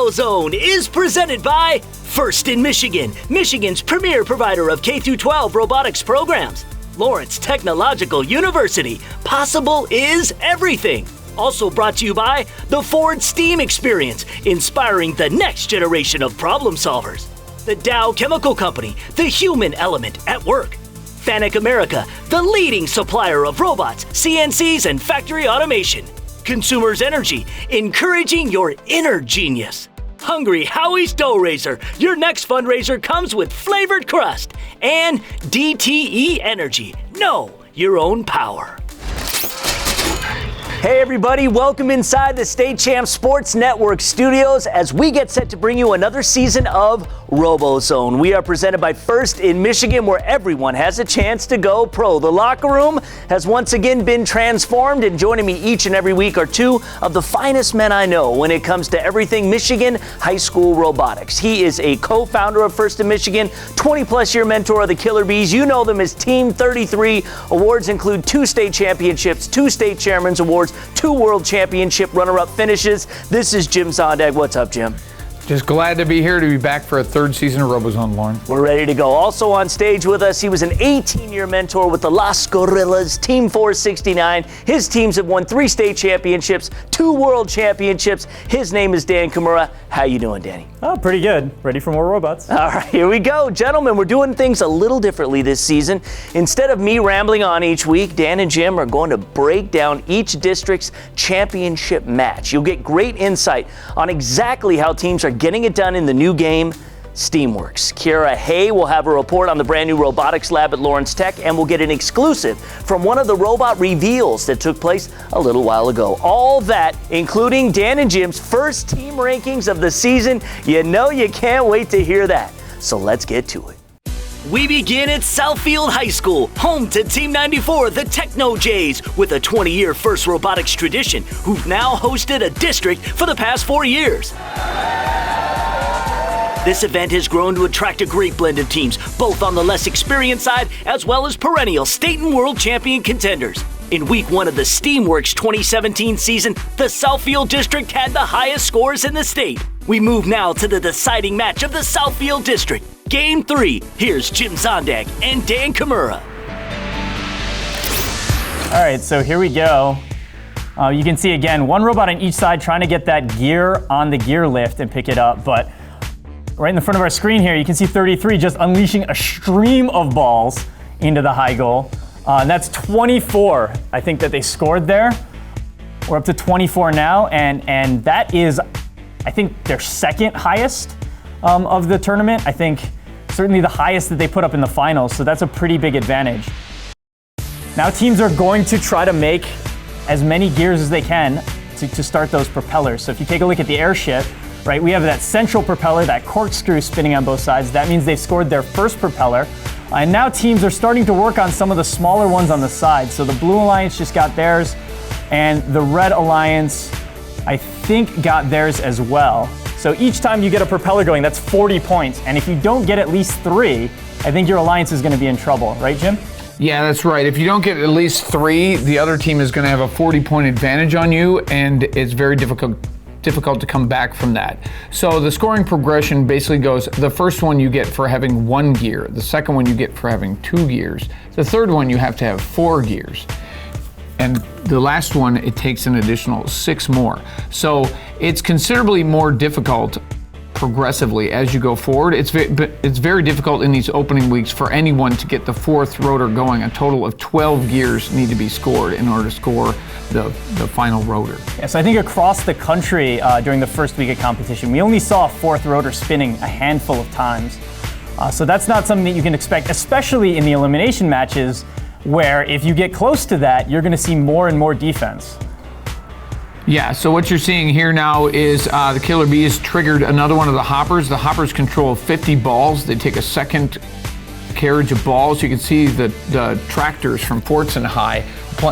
RoboZone is presented by First in Michigan, Michigan's premier provider of K-12 robotics programs. Lawrence Technological University, possible is everything. Also brought to you by the Ford STEAM Experience, inspiring the next generation of problem solvers. The Dow Chemical Company, the human element at work. Fanuc America, the leading supplier of robots, CNCs, and factory automation. Consumers Energy, encouraging your inner genius. Hungry Howie's Dough Raiser, your next fundraiser comes with flavored crust. And DTE Energy, know your own power. Hey everybody, welcome inside the State Champ Sports Network studios as we get set to bring you another season of RoboZone. We are presented by First in Michigan, where everyone has a chance to go pro. The locker room has once again been transformed, and joining me each and every week are two of the finest men I know when it comes to everything Michigan high school robotics. He is a co-founder of First in Michigan, 20-plus year mentor of the Killer Bees. You know them as Team 33. Awards include 2 state championships, 2 state chairman's awards, 2 world championship runner-up finishes. This is Jim Zondag. What's up, Jim? Just glad to be here, to be back for a 3rd season of RoboZone, Lauren. We're ready to go. Also on stage with us, he was an 18-year mentor with the Las Gorillas, Team 469. His teams have won 3 state championships, 2 world championships. His name is Dan Kimura. How you doing, Danny? Oh, pretty good. Ready for more robots. All right, here we go. Gentlemen, we're doing things a little differently this season. Instead of me rambling on each week, Dan and Jim are going to break down each district's championship match. You'll get great insight on exactly how teams are getting it done in the new game, Steamworks. Kiara Hay will have a report on the brand new Robotics Lab at Lawrence Tech, and we'll get an exclusive from one of the robot reveals that took place a little while ago. All that, including Dan and Jim's first team rankings of the season. You know you can't wait to hear that. So let's get to it. We begin at Southfield High School, home to Team 94, the Techno Jays, with a 20-year FIRST robotics tradition, who've now hosted a district for the past 4 years. This event has grown to attract a great blend of teams, both on the less experienced side as well as perennial state and world champion contenders. In week 1 of the Steamworks 2017 season, the Southfield district had the highest scores in the state. We move now to the deciding match of the Southfield district. Game 3, here's Jim Zondag and Dan Kimura. All right, so here we go. You can see again, 1 robot on each side trying to get that gear on the gear lift and pick it up, but right in the front of our screen here, you can see 33 just unleashing a stream of balls into the high goal. And that's 24, I think, that they scored there. We're up to 24 now, and that is, I think, their 2nd highest of the tournament. I think certainly the highest that they put up in the finals, so that's a pretty big advantage. Now teams are going to try to make as many gears as they can to start those propellers. So if you take a look at the airship, right, we have that central propeller, that corkscrew spinning on both sides. That means they've scored their first propeller. And now teams are starting to work on some of the smaller ones on the side. So the Blue Alliance just got theirs, and the Red Alliance, I think, got theirs as well. So each time you get a propeller going, that's 40 points. And if you don't get at least 3, I think your alliance is going to be in trouble. Right, Jim? Yeah, that's right. If you don't get at least 3, the other team is going to have a 40-point advantage on you, and it's very difficult to come back from that. So the scoring progression basically goes, the first one you get for having 1 gear, the second one you get for having 2 gears, the third one you have to have 4 gears, and the last one, it takes an additional 6 more. So it's considerably more difficult progressively as you go forward. It's very difficult in these opening weeks for anyone to get the 4th rotor going. A total of 12 gears need to be scored in order to score the final rotor. Yeah, so I think across the country during the first week of competition, we only saw a 4th rotor spinning a handful of times. So that's not something that you can expect, especially in the elimination matches, where if you get close to that, you're going to see more and more defense. Yeah, so what you're seeing here now is the Killer Bees triggered another one of the hoppers. The hoppers control 50 balls. They take a second carriage of balls. You can see the tractors from Fortson High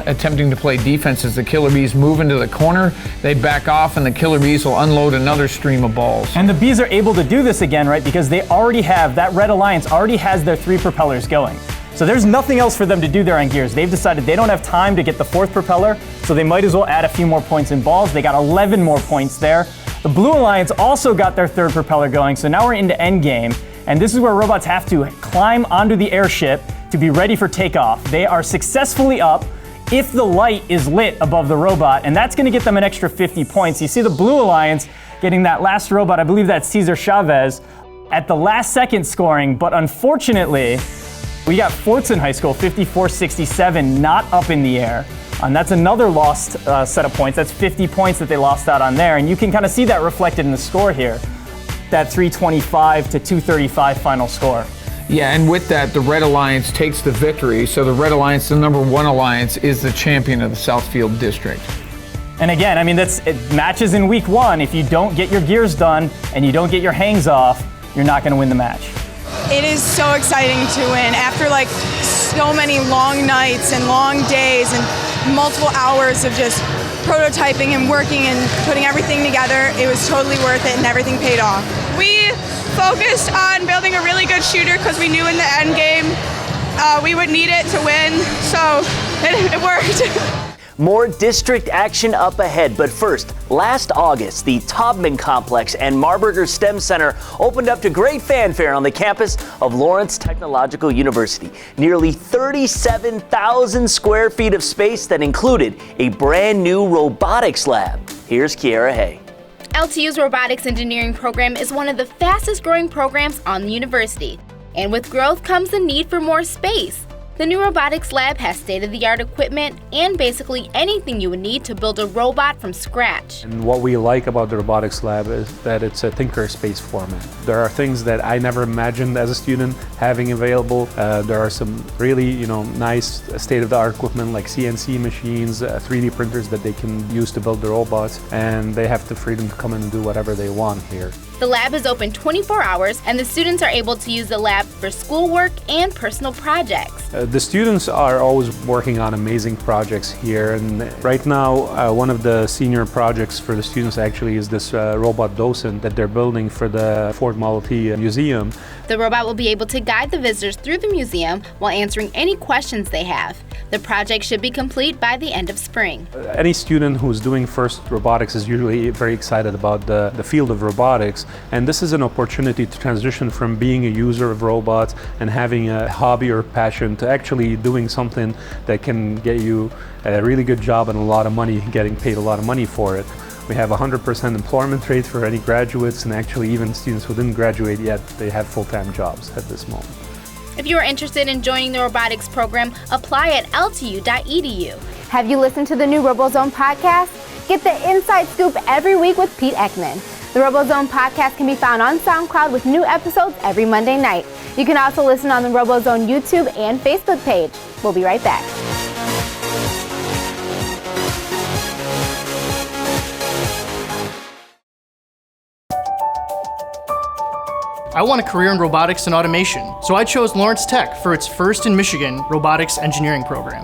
attempting to play defense as the Killer Bees move into the corner. They back off, and the Killer Bees will unload another stream of balls. And the Bees are able to do this again, right? Because they already have, that Red Alliance already has their 3 propellers going. So there's nothing else for them to do there on gears. They've decided they don't have time to get the 4th propeller, so they might as well add a few more points in balls. They got 11 more points there. The Blue Alliance also got their third propeller going, so now we're into endgame. And this is where robots have to climb onto the airship to be ready for takeoff. They are successfully up if the light is lit above the robot, and that's gonna get them an extra 50 points. You see the Blue Alliance getting that last robot, I believe that's Cesar Chavez, at the last second scoring, but unfortunately, we got Fortson High School, 54-67, not up in the air. And that's another lost set of points. That's 50 points that they lost out on there, and you can kind of see that reflected in the score here. That 325 to 235 final score. Yeah, and with that, the Red Alliance takes the victory. So the Red Alliance, the number 1 alliance, is the champion of the Southfield district. And again, I mean, it matches in week 1. If you don't get your gears done and you don't get your hangs off, you're not going to win the match. It is so exciting to win after like so many long nights and long days and multiple hours of just prototyping and working and putting everything together. It was totally worth it and everything paid off. We focused on building a really good shooter because we knew in the end game we would need it to win, so it worked. More district action up ahead, but first, last August, the Taubman Complex and Marburger STEM Center opened up to great fanfare on the campus of Lawrence Technological University. Nearly 37,000 square feet of space that included a brand new robotics lab. Here's Kiara Hay. LTU's robotics engineering program is one of the fastest growing programs on the university. And with growth comes the need for more space. The new Robotics Lab has state-of-the-art equipment and basically anything you would need to build a robot from scratch. And what we like about the Robotics Lab is that it's a thinker space format. There are things that I never imagined as a student having available. There are some really, nice state-of-the-art equipment like CNC machines, 3D printers that they can use to build the robots, and they have the freedom to come in and do whatever they want here. The lab is open 24 hours, and the students are able to use the lab for schoolwork and personal projects. The students are always working on amazing projects here, and right now one of the senior projects for the students actually is this robot docent that they're building for the Ford Model T Museum. The robot will be able to guide the visitors through the museum while answering any questions they have. The project should be complete by the end of spring. Any student who's doing first robotics is usually very excited about the field of robotics, and this is an opportunity to transition from being a user of robots and having a hobby or passion to actually doing something that can get you a really good job and a lot of money, getting paid a lot of money for it. We have 100% employment rate for any graduates, and actually even students who didn't graduate yet, they have full-time jobs at this moment. If you are interested in joining the robotics program, apply at ltu.edu. Have you listened to the new RoboZone podcast? Get the inside scoop every week with Pete Ekman. The RoboZone podcast can be found on SoundCloud with new episodes every Monday night. You can also listen on the RoboZone YouTube and Facebook page. We'll be right back. I want a career in robotics and automation, so I chose Lawrence Tech for its first in Michigan robotics engineering program.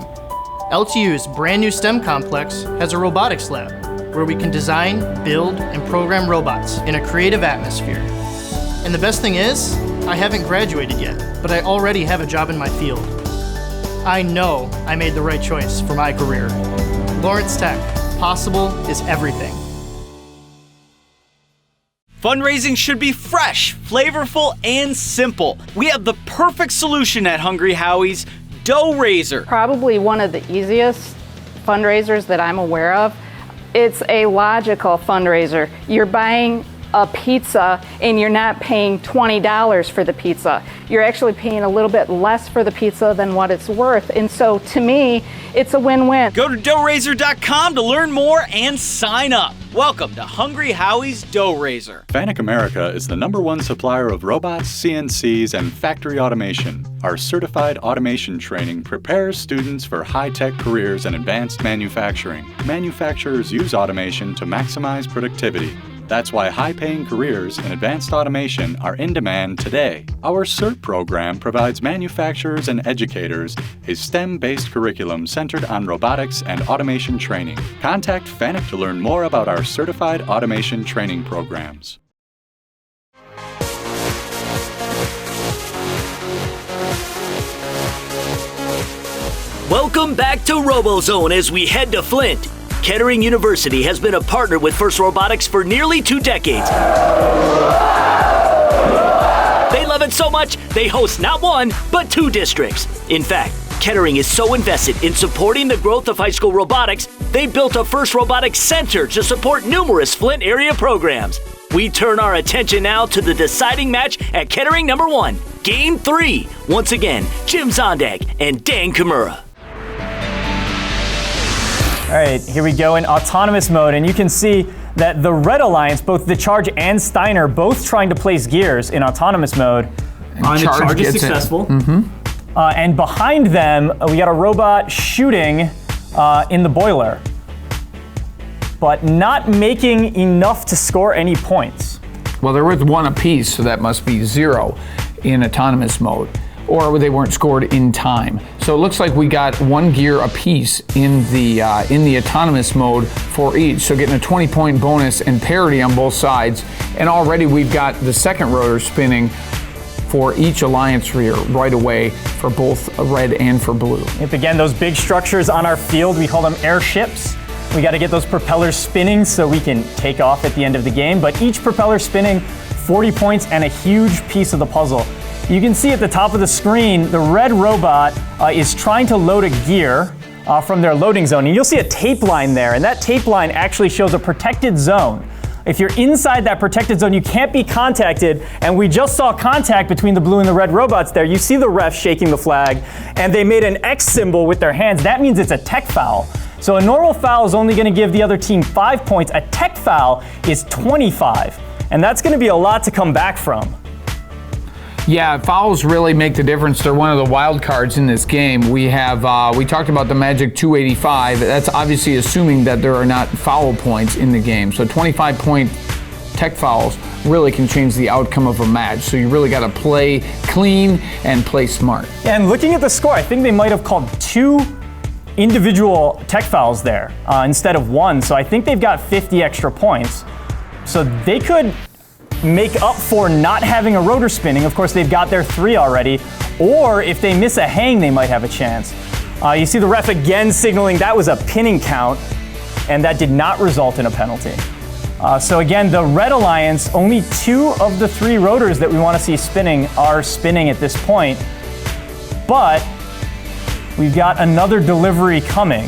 LTU's brand new STEM complex has a robotics lab where we can design, build, and program robots in a creative atmosphere. And the best thing is, I haven't graduated yet, but I already have a job in my field. I know I made the right choice for my career. Lawrence Tech, possible is everything. Fundraising should be fresh, flavorful, and simple. We have the perfect solution at Hungry Howie's, Dough Raiser. Probably one of the easiest fundraisers that I'm aware of. It's a logical fundraiser. You're buying a pizza and you're not paying $20 for the pizza. You're actually paying a little bit less for the pizza than what it's worth. And so to me, it's a win-win. Go to doughraiser.com to learn more and sign up. Welcome to Hungry Howie's Dough Raiser. FANUC America is the #1 supplier of robots, CNCs, and factory automation. Our certified automation training prepares students for high-tech careers in advanced manufacturing. Manufacturers use automation to maximize productivity. That's why high-paying careers in advanced automation are in demand today. Our CERT program provides manufacturers and educators a STEM-based curriculum centered on robotics and automation training. Contact FANUC to learn more about our certified automation training programs. Welcome back to RoboZone as we head to Flint. Kettering University has been a partner with FIRST Robotics for nearly 2 decades. They love it so much, they host not 1, but 2 districts. In fact, Kettering is so invested in supporting the growth of high school robotics, they built a FIRST Robotics Center to support numerous Flint area programs. We turn our attention now to the deciding match at Kettering number 1, Game 3. Once again, Jim Zondag and Dan Kimura. All right, here we go in autonomous mode, and you can see that the Red Alliance, both the Charge and Steiner, both trying to place gears in autonomous mode. And the Charge is successful. Mm-hmm. And behind them, we got a robot shooting in the boiler, but not making enough to score any points. Well, they're worth 1 apiece, so that must be 0 in autonomous mode, or they weren't scored in time. So it looks like we got 1 gear apiece in the autonomous mode for each. So getting a 20-point bonus and parity on both sides. And already we've got the second rotor spinning for each alliance rear right away for both red and for blue. Yep, again, those big structures on our field, we call them airships. We got to get those propellers spinning so we can take off at the end of the game. But each propeller spinning 40 points and a huge piece of the puzzle. You can see at the top of the screen, the red robot is trying to load a gear from their loading zone. And you'll see a tape line there, and that tape line actually shows a protected zone. If you're inside that protected zone, you can't be contacted, and we just saw contact between the blue and the red robots there. You see the ref shaking the flag, and they made an X symbol with their hands. That means it's a tech foul. So a normal foul is only going to give the other team 5 points. A tech foul is 25, and that's going to be a lot to come back from. Yeah, fouls really make the difference. They're one of the wild cards in this game. We talked about the magic 285. That's obviously assuming that there are not foul points in the game. So 25-point tech fouls really can change the outcome of a match. So you really got to play clean and play smart. And looking at the score, I think they might have called 2 individual tech fouls there instead of 1. So I think they've got 50 extra points. So they could make up for not having a rotor spinning. Of course, they've got their 3 already. Or if they miss a hang, they might have a chance. You see the ref again signaling that was a pinning count, and that did not result in a penalty. So again, the Red Alliance, only 2 of the 3 rotors that we want to see spinning are spinning at this point. But we've got another delivery coming.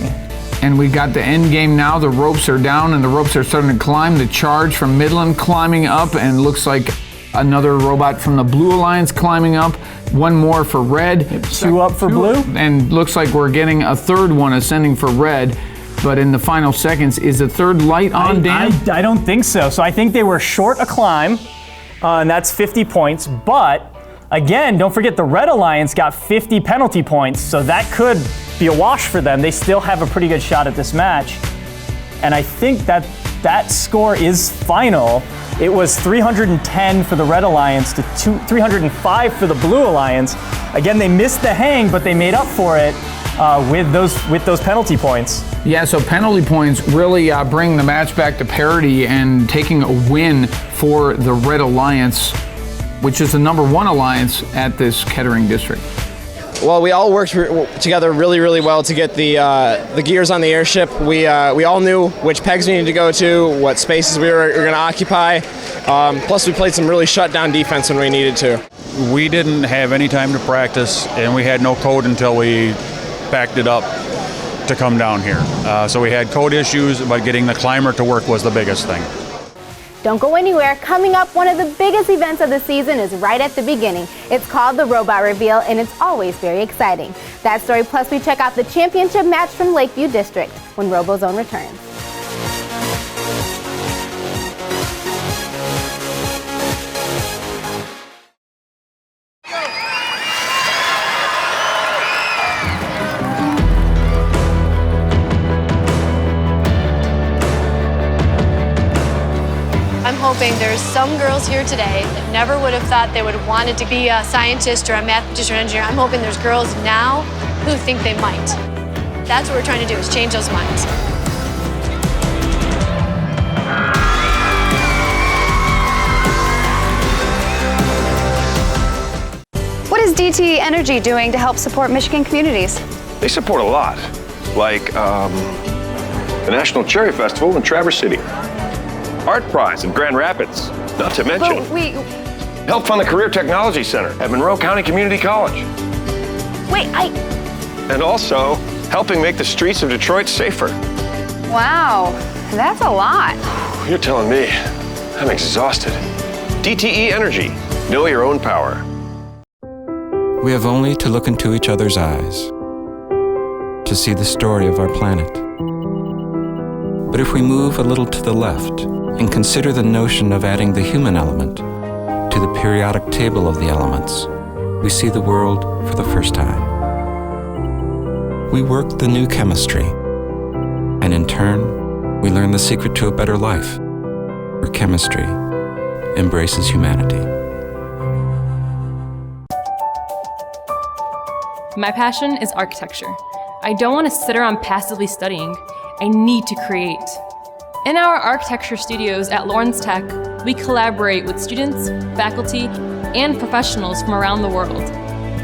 And we got the end game now. The ropes are down and the ropes are starting to climb. The Charge from Midland climbing up, and looks like another robot from the Blue Alliance climbing up. 1 more for red. 2 up for blue. And looks like we're getting a 3rd one ascending for red. But in the final seconds, is the 3rd light on, Dan? I don't think so. So I think they were short a climb, and that's 50 points. But again, don't forget the Red Alliance got 50 penalty points, so that could be a wash for them. They still have a pretty good shot at this match. And I think that score is final. It was 310 for the Red Alliance to 305 for the Blue Alliance. Again, they missed the hang, but they made up for it with those penalty points. Yeah, so penalty points really bring the match back to parity and taking a win for the Red Alliance, which is the number 1 alliance at this Kettering district. Well, we all worked together really, really well to get the gears on the airship. We all knew which pegs we needed to go to, what spaces we were going to occupy. Plus, we played some really shut-down defense when we needed to. We didn't have any time to practice, and we had no code until we backed it up to come down here. So we had code issues, but getting the climber to work was the biggest thing. Don't go anywhere. Coming up, one of the biggest events of the season is right at the beginning. It's called the Robot Reveal, and it's always very exciting. That story, plus we check out the championship match from Lakeview District when RoboZone returns. I'm hoping there's some girls here today that never would have thought they would have wanted to be a scientist or a mathematician or an engineer. I'm hoping there's girls now who think they might. That's what we're trying to do, is change those minds. What is DTE Energy doing to help support Michigan communities? They support a lot, like the National Cherry Festival in Traverse City, Art Prize in Grand Rapids, not to mention help fund the Career Technology Center at Monroe County Community College. And also helping make the streets of Detroit safer. Wow, that's a lot. You're telling me. I'm exhausted. DTE Energy. Know your own power. We have only to look into each other's eyes to see the story of our planet. But if we move a little to the left and consider the notion of adding the human element to the periodic table of the elements, we see the world for the first time. We work the new chemistry, and in turn, we learn the secret to a better life, where chemistry embraces humanity. My passion is architecture. I don't want to sit around passively studying. I need to create. In our architecture studios at Lawrence Tech, we collaborate with students, faculty, and professionals from around the world.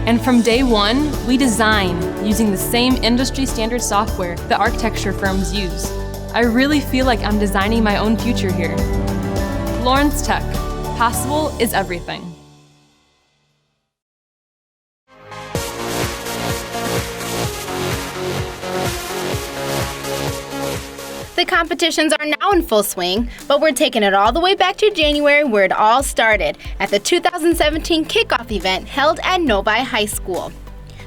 And from day one, we design using the same industry standard software that architecture firms use. I really feel like I'm designing my own future here. Lawrence Tech. Possible is everything. The competitions are now in full swing, but we're taking it all the way back to January where it all started, at the 2017 kickoff event held at Novi High School.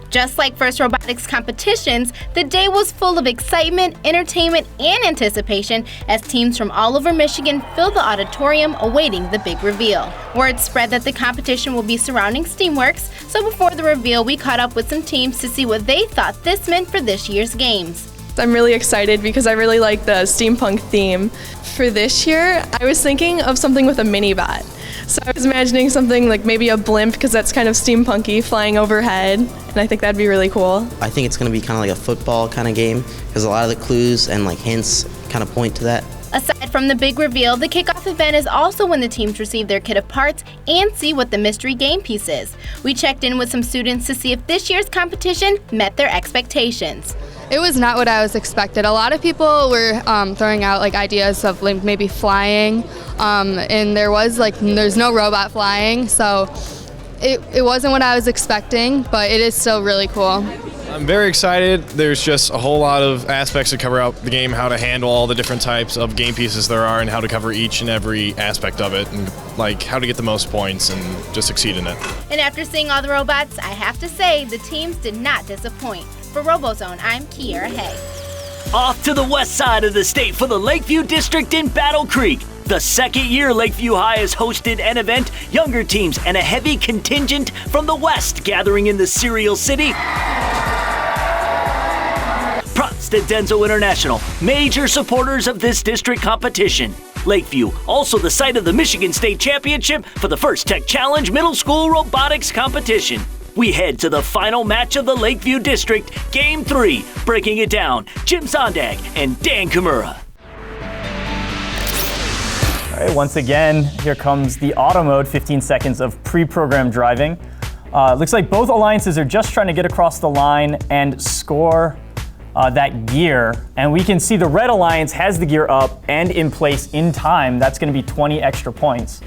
Just like first robotics competitions, the day was full of excitement, entertainment, and anticipation as teams from all over Michigan filled the auditorium awaiting the big reveal. Word spread that the competition will be surrounding Steamworks, so before the reveal we caught up with some teams to see what they thought this meant for this year's games. I'm really excited because I really like the steampunk theme. For this year, I was thinking of something with a mini bot. So I was imagining something like maybe a blimp, because that's kind of steampunky, flying overhead, and I think that'd be really cool. I think it's going to be kind of like a football kind of game, because a lot of the clues and like hints kind of point to that. Aside from the big reveal, the kickoff event is also when the teams receive their kit of parts and see what the mystery game piece is. We checked in with some students to see if this year's competition met their expectations. It was not what I was expected. A lot of people were throwing out like ideas of like maybe flying, and there's no robot flying, so it wasn't what I was expecting, but it is still really cool. I'm very excited. There's just a whole lot of aspects to cover out the game, how to handle all the different types of game pieces there are, and how to cover each and every aspect of it, and like how to get the most points and just succeed in it. And after seeing all the robots, I have to say the teams did not disappoint. For RoboZone, I'm Kiara Hay. Off to the west side of the state for the Lakeview District in Battle Creek. The second year Lakeview High has hosted an event, younger teams and a heavy contingent from the west gathering in the Cereal City. Props to Denso International, major supporters of this district competition. Lakeview, also the site of the Michigan State Championship for the first Tech Challenge Middle School Robotics Competition. We head to the final match of the Lakeview District, Game 3. Breaking it down, Jim Zondag and Dan Kimura. All right, once again, here comes the auto mode, 15 seconds of pre-programmed driving. Looks like both alliances are just trying to get across the line and score that gear. And we can see the red alliance has the gear up and in place in time. That's going to be 20 extra points.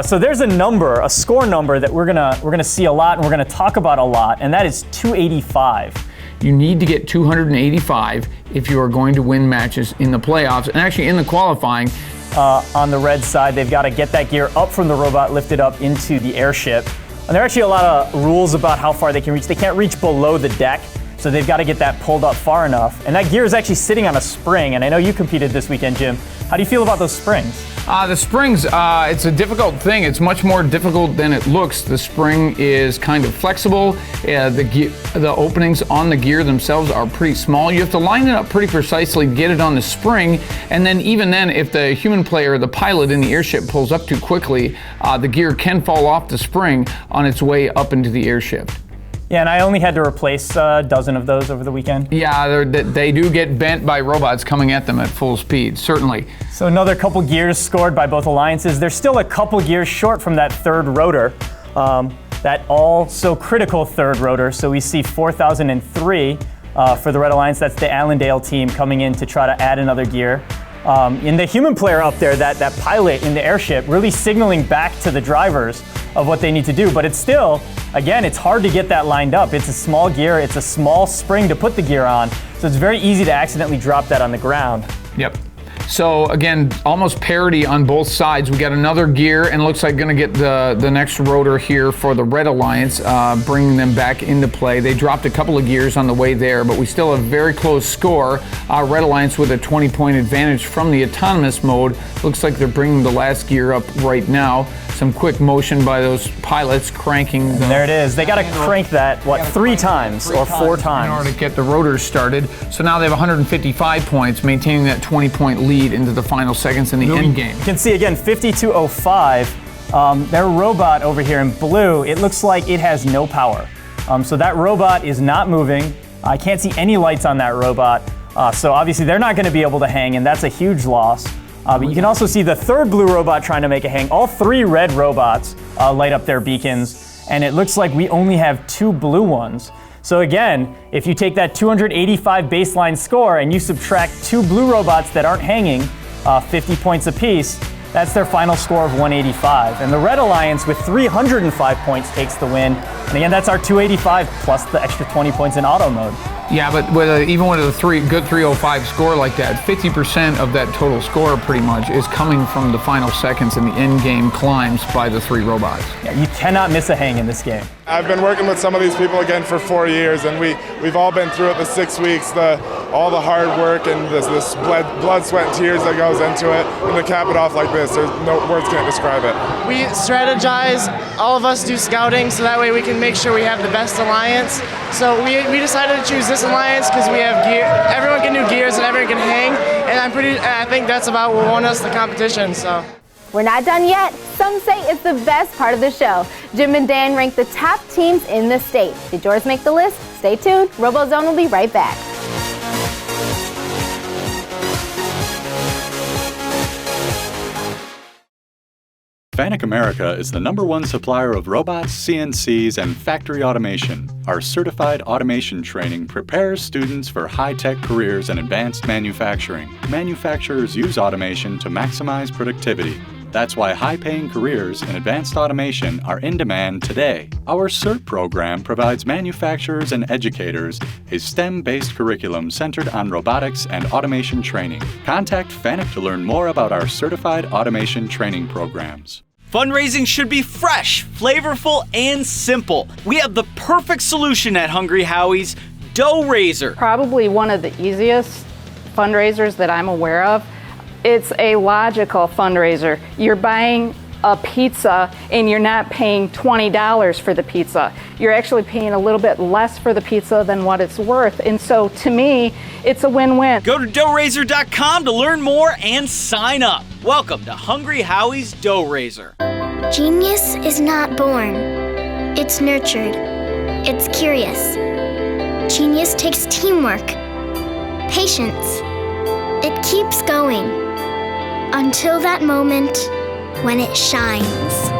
So there's a number, a score number that we're gonna see a lot and we're gonna talk about a lot, and that is 285. You need to get 285 if you are going to win matches in the playoffs and actually in the qualifying. On the red side, they've got to get that gear up from the robot, lifted up into the airship. And there are actually a lot of rules about how far they can reach. They can't reach below the deck, so they've got to get that pulled up far enough. And that gear is actually sitting on a spring, and I know you competed this weekend, Jim. How do you feel about those springs? The springs, it's a difficult thing. It's much more difficult than it looks. The spring is kind of flexible. The openings on the gear themselves are pretty small. You have to line it up pretty precisely, get it on the spring, and then even then, if the human player, the pilot in the airship pulls up too quickly, the gear can fall off the spring on its way up into the airship. Yeah, and I only had to replace a dozen of those over the weekend. Yeah, they do get bent by robots coming at them at full speed, certainly. So another couple gears scored by both alliances. They're still a couple gears short from that third rotor, that all so critical third rotor. So we see 4003 For the Red Alliance, that's the Allendale team coming in to try to add another gear. And the human player up there, that pilot in the airship, really signaling back to the drivers of what they need to do. But it's still, again, it's hard to get that lined up. It's a small gear, it's a small spring to put the gear on, so it's very easy to accidentally drop that on the ground. Yep. So again, almost parity on both sides. We got another gear, and looks like going to get the next rotor here for the Red Alliance, bringing them back into play. They dropped a couple of gears on the way there, but we still have a very close score. Red Alliance with a 20-point advantage from the autonomous mode. Looks like they're bringing the last gear up right now. Some quick motion by those pilots cranking. There it is. They got to crank that, what, 3 times or 4 times in order to get the rotors started. So now they have 155 points, maintaining that 20-point lead into the final seconds in the end game. You can see again, 52.05. Their robot over here in blue, it looks like it has no power. So that robot is not moving. I can't see any lights on that robot. So obviously they're not going to be able to hang, and that's a huge loss. But you can also see the third blue robot trying to make a hang. All 3 red robots light up their beacons, and it looks like we only have 2 blue ones. So again, if you take that 285 baseline score and you subtract 2 blue robots that aren't hanging, 50 points apiece, that's their final score of 185. And the Red Alliance with 305 points takes the win. And again, that's our 285 plus the extra 20 points in auto mode. Yeah, but even with a good 305 score like that, 50% of that total score pretty much is coming from the final seconds and the end-game climbs by the 3 robots. Yeah, you cannot miss a hang in this game. I've been working with some of these people again for 4 years, and we've all been through it the 6 weeks, all the hard work and this blood, sweat, and tears that goes into it, and to cap it off like this, there's no words can't describe it. We strategize, all of us do scouting, so that way we can make sure we have the best alliance. So we decided to choose this alliance because we have gear. Everyone can do gears and everyone can hang, and I think that's about what won us the competition. So. We're not done yet. Some say it's the best part of the show. Jim and Dan rank the top teams in the state. Did yours make the list? Stay tuned. RoboZone will be right back. FANUC America is the #1 supplier of robots, CNCs, and factory automation. Our certified automation training prepares students for high-tech careers in advanced manufacturing. Manufacturers use automation to maximize productivity. That's why high-paying careers in advanced automation are in demand today. Our CERT program provides manufacturers and educators a STEM-based curriculum centered on robotics and automation training. Contact FANUC to learn more about our certified automation training programs. Fundraising should be fresh, flavorful, and simple. We have the perfect solution at Hungry Howie's, Dough Raiser. Probably one of the easiest fundraisers that I'm aware of. It's a logical fundraiser. You're buying a pizza and you're not paying $20 for the pizza. You're actually paying a little bit less for the pizza than what it's worth. And so to me, it's a win-win. Go to doughraiser.com to learn more and sign up. Welcome to Hungry Howie's Dough Raiser. Genius is not born. It's nurtured. It's curious. Genius takes teamwork, patience. It keeps going until that moment when it shines.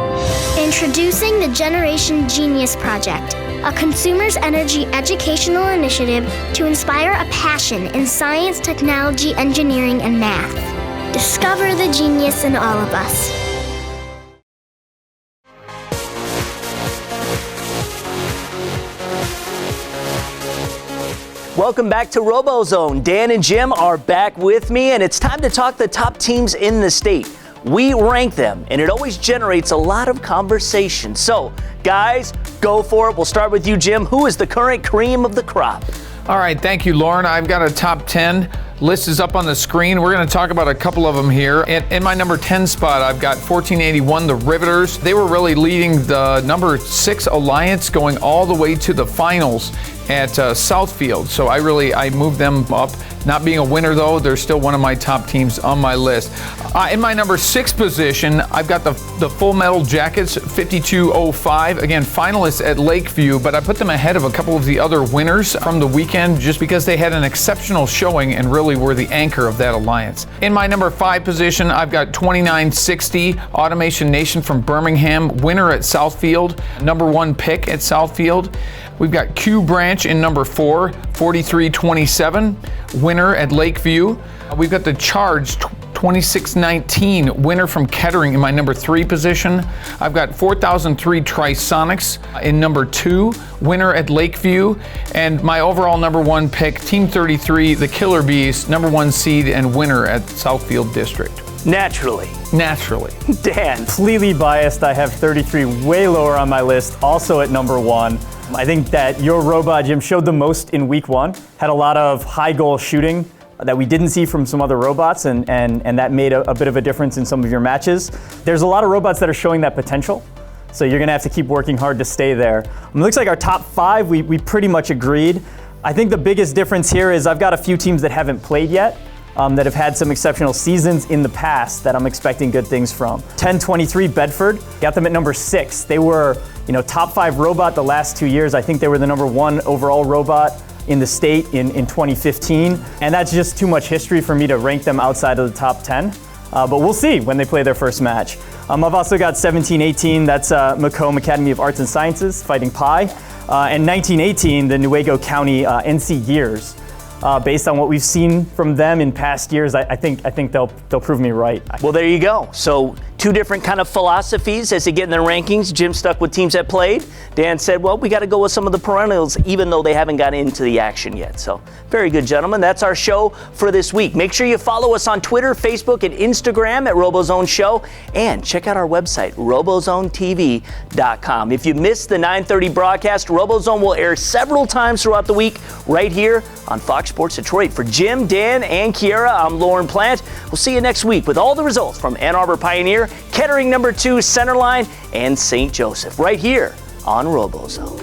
Introducing the Generation Genius Project, a consumer's energy educational initiative to inspire a passion in science, technology, engineering, and math. Discover the genius in all of us. Welcome back to RoboZone. Dan and Jim are back with me, and it's time to talk the top teams in the state. We rank them, and it always generates a lot of conversation. So, guys, go for it. We'll start with you, Jim. Who is the current cream of the crop? All right, thank you, Lauren. I've got a top 10. List is up on the screen. We're going to talk about a couple of them here. In my number 10 spot, I've got 1481, the Riveters. They were really leading the number 6 Alliance going all the way to the finals at Southfield. So I moved them up. Not being a winner though, they're still one of my top teams on my list. In my number 6 position, I've got the Full Metal Jackets 5205. Again, finalists at Lakeview, but I put them ahead of a couple of the other winners from the weekend just because they had an exceptional showing and really were the anchor of that alliance. In my number 5 position, I've got 2960 Automation Nation from Birmingham, winner at Southfield, number 1 pick at Southfield. We've got Q Branch in number 4, 4327, winner at Lakeview. We've got the Charge 2619, winner from Kettering in my number 3 position. I've got 4003 Trisonics in number 2, winner at Lakeview. And my overall number 1 pick, Team 33, the Killer Bees, number 1 seed and winner at Southfield District. Naturally. Dan. Completely biased. I have 33 way lower on my list, also at number 1. I think that your robot, Jim, showed the most in week 1. Had a lot of high goal shooting that we didn't see from some other robots, and that made a bit of a difference in some of your matches. There's a lot of robots that are showing that potential, so you're gonna have to keep working hard to stay there. It looks like our top 5, we pretty much agreed. I think the biggest difference here is I've got a few teams that haven't played yet, that have had some exceptional seasons in the past that I'm expecting good things from. 1023 Bedford, got them at number 6. They were, top 5 robot the last 2 years. I think they were the number 1 overall robot in the state in 2015. And that's just too much history for me to rank them outside of the top 10. But we'll see when they play their first match. I've also got 1718, that's Macomb Academy of Arts and Sciences, fighting Pi. And 1918, the Newaygo County NC Gears. Based on what we've seen from them in past years, I think they'll prove me right. Well, there you go. So 2 different kind of philosophies as they get in their rankings. Jim stuck with teams that played. Dan said, well, we got to go with some of the perennials, even though they haven't got into the action yet. So very good, gentlemen. That's our show for this week. Make sure you follow us on Twitter, Facebook, and Instagram at RoboZone Show. And check out our website, RoboZoneTV.com. If you missed the 9:30 broadcast, RoboZone will air several times throughout the week right here on Fox Sports Detroit. For Jim, Dan, and Kiara, I'm Lauren Plant. We'll see you next week with all the results from Ann Arbor Pioneer, Kettering number 2 Centerline, and St. Joseph right here on RoboZone.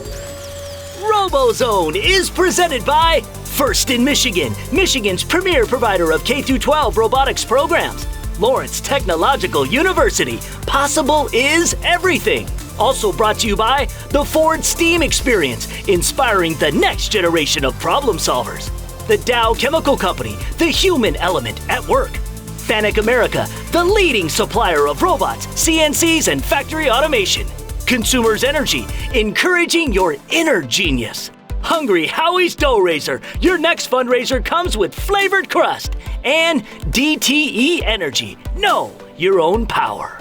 RoboZone is presented by First in Michigan, Michigan's premier provider of K-12 robotics programs. Lawrence Technological University, possible is everything. Also brought to you by the Ford STEAM Experience, inspiring the next generation of problem solvers. The Dow Chemical Company, the human element at work. Fanuc America, the leading supplier of robots, CNCs, and factory automation. Consumers Energy, encouraging your inner genius. Hungry Howie's Dough Raiser, your next fundraiser comes with flavored crust. And DTE Energy, know your own power.